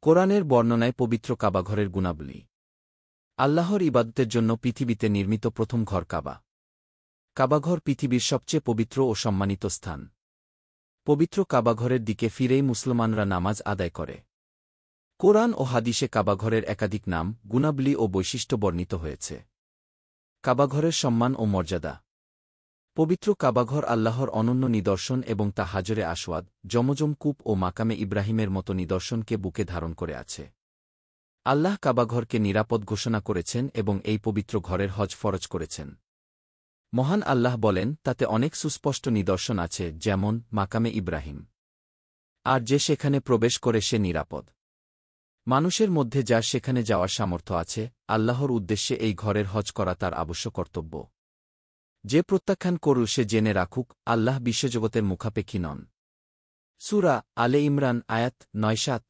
কোরআনের বর্ণনায় পবিত্র কাবাঘরের গুণাবলী। আল্লাহর ইবাদতের জন্য পৃথিবীতে নির্মিত প্রথম ঘর কাবা। কাবাঘর পৃথিবীর সবচেয়ে পবিত্র ও সম্মানিত স্থান। পবিত্র কাবাঘরের দিকে ফিরেই মুসলমানরা নামাজ আদায় করে। কোরআন ও হাদিসে কাবাঘরের একাধিক নাম, গুণাবলী ও বৈশিষ্ট্য বর্ণিত হয়েছে। কাবাঘরের সম্মান ও মর্যাদা। পবিত্র কাবাঘর আল্লাহর অনন্য নিদর্শন এবং তা হাজরে আসওয়াদ, জমজম কূপ ও মাকামে ইব্রাহিমের মতো নিদর্শনকে বুকে ধারণ করে আছে। আল্লাহ কাবাঘরকে নিরাপদ ঘোষণা করেছেন এবং এই পবিত্র ঘরের হজ ফরজ করেছেন। মহান আল্লাহ বলেন, তাতে অনেক সুস্পষ্ট নিদর্শন আছে, যেমন মাকামে ইব্রাহিম। আর যে সেখানে প্রবেশ করে সে নিরাপদ। মানুষের মধ্যে যার সেখানে যাওয়ার সামর্থ্য আছে, আল্লাহর উদ্দেশ্যে এই ঘরের হজ করা তার আবশ্যক কর্তব্য। যে প্রত্যাখ্যান করু সে জেনে রাখুক, আল্লাহ বিশ্বজগতের মুখাপেক্ষী নন। সূরা আলে ইমরান আয়াত ৯-৭।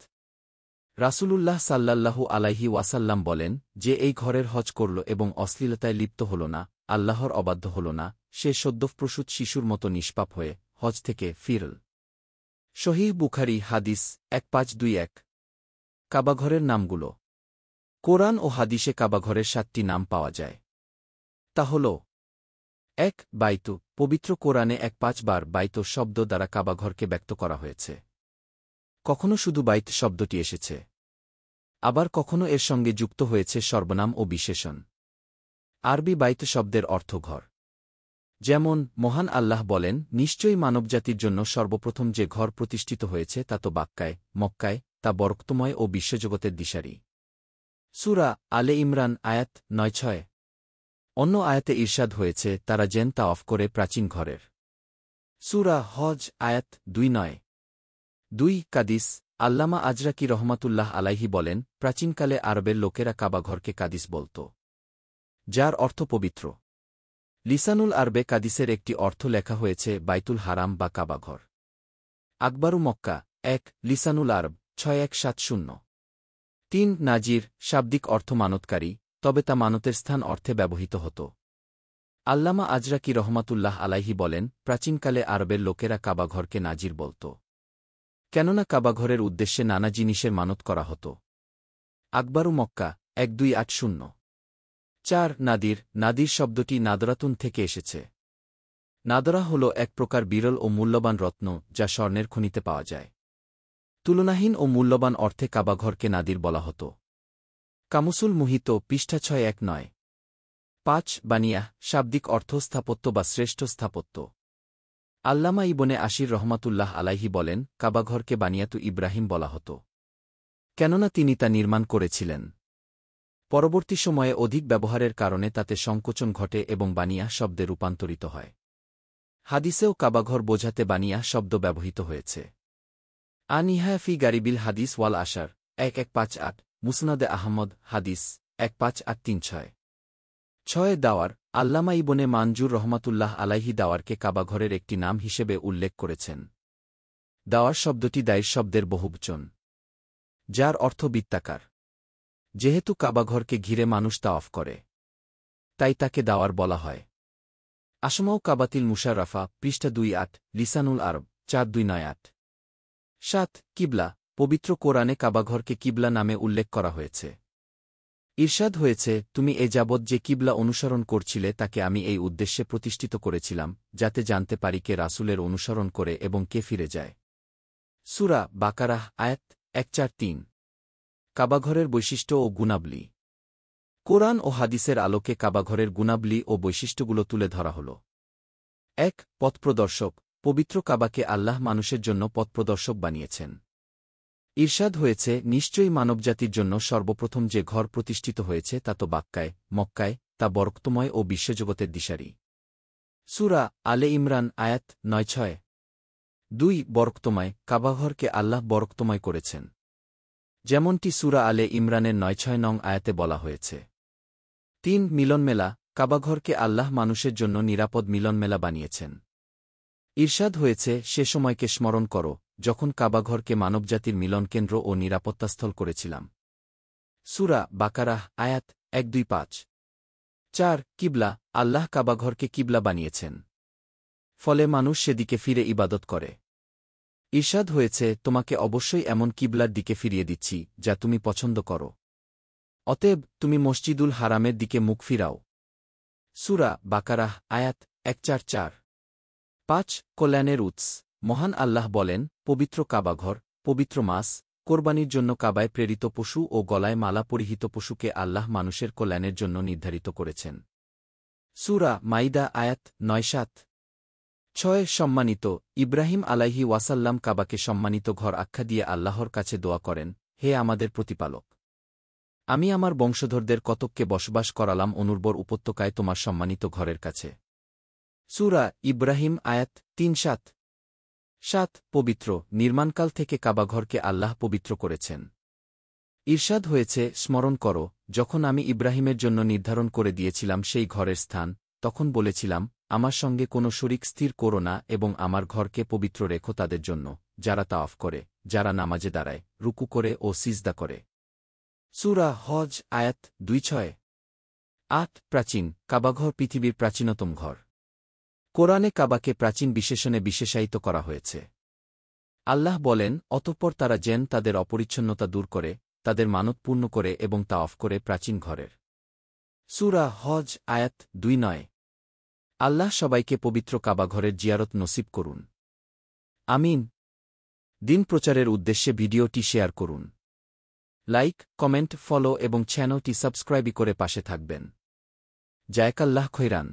রাসূলুল্লাহ সাল্লাল্লাহু আলাইহি ওয়াসাল্লাম বলেন, যে এই ঘরের হজ করল এবং অশ্লীলতায় লিপ্ত হল না, আল্লাহর অবাধ্য হল না, সে সদ্যপ্রসূত শিশুর মতো নিষ্পাপ হয়ে হজ থেকে ফিরল। সহিহ বুখারী হাদিস ১৫২১। কাবাঘরের নামগুলো। কোরআন ও হাদিসে কাবাঘরের ৭টি নাম পাওয়া যায়। তা হল: ১. বাইতু। পবিত্র কোরআনে ১-৫ বার বাইত শব্দ দ্বারা কাবাঘরকে ব্যক্ত করা হয়েছে। কখনও শুধু বাইত শব্দটি এসেছে, আবার কখনও এর সঙ্গে যুক্ত হয়েছে সর্বনাম ও বিশেষণ। আরবি বাইত শব্দের অর্থ ঘর। যেমন, মহান আল্লাহ বলেন, নিশ্চয়ই মানবজাতির জন্য সর্বপ্রথম যে ঘর প্রতিষ্ঠিত হয়েছে তা তো বাক্কায়, মক্কায়, তা বরকতময় ও বিশ্বজগতের দিশারি। সূরা আলে ইমরান আয়াত ৯-৬। অন্য আয়াতে ইরশাদ হয়েছে, তারা যেন তাওয়াফ করে প্রাচীন ঘরের। সূরা হজ আয়াত ২-৯। ২. কাদিস। আল্লামা আজরাকি রহমাতুল্লাহ আলাইহি বলেন, প্রাচীনকালে আরবের লোকেরা কাবাঘরকে কাদিস বলত, যার অর্থ পবিত্র। লিসানুল আরবে কাদিসের একটি অর্থ লেখা হয়েছে বাইতুল হারাম বা কাবাঘর। আকবারু মক্কা ১. লিসানুল আরব ৬১৭০। ৩. নাজির। শাব্দিক অর্থ মানতকারী, তবে তা মানতের স্থান অর্থে ব্যবহৃত হতো। আল্লামা আজরাকি রহমাতুল্লাহ আলাইহি বলেন, প্রাচীনকালে আরবের লোকেরা কাবাঘরকে নাজির বলত, কেননা কাবাঘরের উদ্দেশ্যে নানা জিনিসের মানত করা হতো। আকবারু মক্কা ১২৮০। ৪. নাদির। নাদির শব্দটি নাদরাতুন থেকে এসেছে। নাদরা হল এক প্রকার বিরল ও মূল্যবান রত্ন, যা স্বর্ণের খনিতে পাওয়া যায়। তুলনাহীন ও মূল্যবান অর্থে কাবাঘরকে নাদির বলা হতো। কামুসুল মুহিত পৃষ্ঠা ৬১৯। ৫. বানিয়াহ। শাব্দিক অর্থ স্থাপত্য বা শ্রেষ্ঠ স্থাপত্য। আল্লামা ইবনে আশির রহমাতুল্লাহ আলাইহি বলেন, কাবাঘরকে বানিয়াতু ইব্রাহিম বলা হতো, কেননা তিনি তা নির্মাণ করেছিলেন। পরবর্তী সময়ে অধিক ব্যবহারের কারণে তাতে সংকোচন ঘটে এবং বানিয়াহ শব্দে রূপান্তরিত হয়। হাদিসেও কাবাঘর বোঝাতে বানিয়াহ শব্দ ব্যবহৃত হয়েছে। আনিহা ফি গারিবিল হাদিস ওয়াল আশার ১১৫৮। মুসনাদে আহমদ হাদিস ১৫৮৩৬। ৬. দাওয়ার। আল্লামা ইবনে মানজুর রহমাতুল্লাহ আলাইহি দাওয়ারকে কাবাঘরের একটি নাম হিসেবে উল্লেখ করেছেন। দাওয়ার শব্দটি দাইর শব্দের বহুবচন, যার অর্থ বৃত্তাকার। যেহেতু কাবাঘরকে ঘিরে মানুষ তাওয়াফ করে, তাই তাকে দাওয়ার বলা হয়। আসমাউ কাবাতিল মুশাররাফা পৃষ্ঠা ২-৮। লিসানুল আরব ৪২৯৮। ৭. কিবলা। পবিত্র কোরআনে কাবাঘরকে কিবলা নামে উল্লেখ করা হয়েছে। ইরশাদ হয়েছে, তুমি এ যাবৎ যে কিবলা অনুসরণ করছিলে তাকে আমি এই উদ্দেশ্যে প্রতিষ্ঠিত করেছিলাম, যাতে জানতে পারি কে রাসূলের অনুসরণ করে এবং কে ফিরে যায়। সূরা বাকারাহ আয়াত ১৪৩। কাবাঘরের বৈশিষ্ট্য ও গুণাবলী। কোরআন ও হাদিসের আলোকে কাবাঘরের গুণাবলী ও বৈশিষ্ট্যগুলো তুলে ধরা হল। ১. পথপ্রদর্শক। পবিত্র কাবাকে আল্লাহ মানুষের জন্য পথপ্রদর্শক বানিয়েছেন। ইরশাদ হয়েছে, নিশ্চয়ই মানবজাতির জন্য সর্বপ্রথম যে ঘর প্রতিষ্ঠিত হয়েছে তা তো বাক্কায়, মক্কায়, তা বরকতময় ও বিশ্বজগতের দিশারি। সূরা আলে ইমরান আয়াত ৯-৬। ২. বরকতময়। কাবাঘরকে আল্লাহ বরকতময় করেছেন, যেমনটি সূরা আলে ইমরানের ৯-৬ নং আয়াতে বলা হয়েছে। ৩. মিলনমেলা। কাবাঘরকে আল্লাহ মানুষের জন্য নিরাপদ মিলনমেলা বানিয়েছেন। ইরশাদ হয়েছে, সে সময়কে স্মরণ করো যখন কাবাঘরকে মানবজাতির মিলনকেন্দ্র ও নিরাপত্তাস্থল করেছিলাম। সূরা বাকারাহ আয়াত ১২৫। ৪. কিবলা। আল্লাহ কাবাঘরকে কিবলা বানিয়েছেন, ফলে মানুষ সেদিকে ফিরে ইবাদত করে। ঈর্ষাদ হয়েছে, তোমাকে অবশ্যই এমন কিবলার দিকে ফিরিয়ে দিচ্ছি যা তুমি পছন্দ করো। অতএব তুমি মসজিদুল হারামের দিকে মুখ ফিরাও। সূরা বাকারাহ আয়াত 144। 5 কল্যাণের উৎস। মহান আল্লাহ বলেন, পবিত্র কাবাঘর, পবিত্র মাস, কোরবানির জন্য কাবায় প্রেরিত পশু ও গলায় মালা পরিহিত পশুকে আল্লাহ মানুষের কল্যাণের জন্য নির্ধারিত করেছেন। সূরা মাইদা আয়াত 9-7। 6 সম্মানিত। ইব্রাহিম আলাইহি ওয়াসাল্লাম কাবাকে সম্মানিত ঘর আখ্যা দিয়ে আল্লাহর কাছে দোয়া করেন, হে আমাদের প্রতিপালক! আমি আমার বংশধরদের কতককে বসবাস করালাম অনুর্বর উপত্যকায় তোমার সম্মানিত ঘরের কাছে। সূরা ইব্রাহিম আয়াত 3-7। 7 পবিত্র। নির্মাণকাল থেকে কাবাঘরকে আল্লাহ পবিত্র করেছেন। ঈর্ষাদ হয়েছে, স্মরণ করো, যখন আমি ইব্রাহিমের জন্য নির্ধারণ করে দিয়েছিলাম সেই ঘরের স্থান, তখন বলেছিলাম, আমার সঙ্গে কোনো শরিক স্থির করো না এবং আমার ঘরকে পবিত্র রেখো তাদের জন্য, যারা তাওয়াফ করে, যারা নামাজে দাঁড়ায়, রুকু করে ও সিজদা করে। সূরা হজ আয়াত 2-6। 8 প্রাচীন। কাবাঘর পৃথিবীর প্রাচীনতম ঘর। কোরআনে কাবাকে প্রাচীন বিশেষণে বিশেষায়িত করা হয়েছে। আল্লাহ বলেন, অতঃপর তারা যেন তাদের অপরিচ্ছন্নতা দূর করে, তাদের মানত পূর্ণ করে এবং তাওয়াফ করে প্রাচীন ঘরের। সূরা হজ আয়াত 2-9। আল্লাহ সবাইকে পবিত্র কাবাঘরের জিয়ারত নসিব করুন। আমিন। দিন প্রচারের উদ্দেশ্যে ভিডিওটি শেয়ার করুন। লাইক, কমেন্ট, ফলো এবং চ্যানেলটি সাবস্ক্রাইব করে পাশে থাকবেন। জাযাকাল্লাহ খৈরান।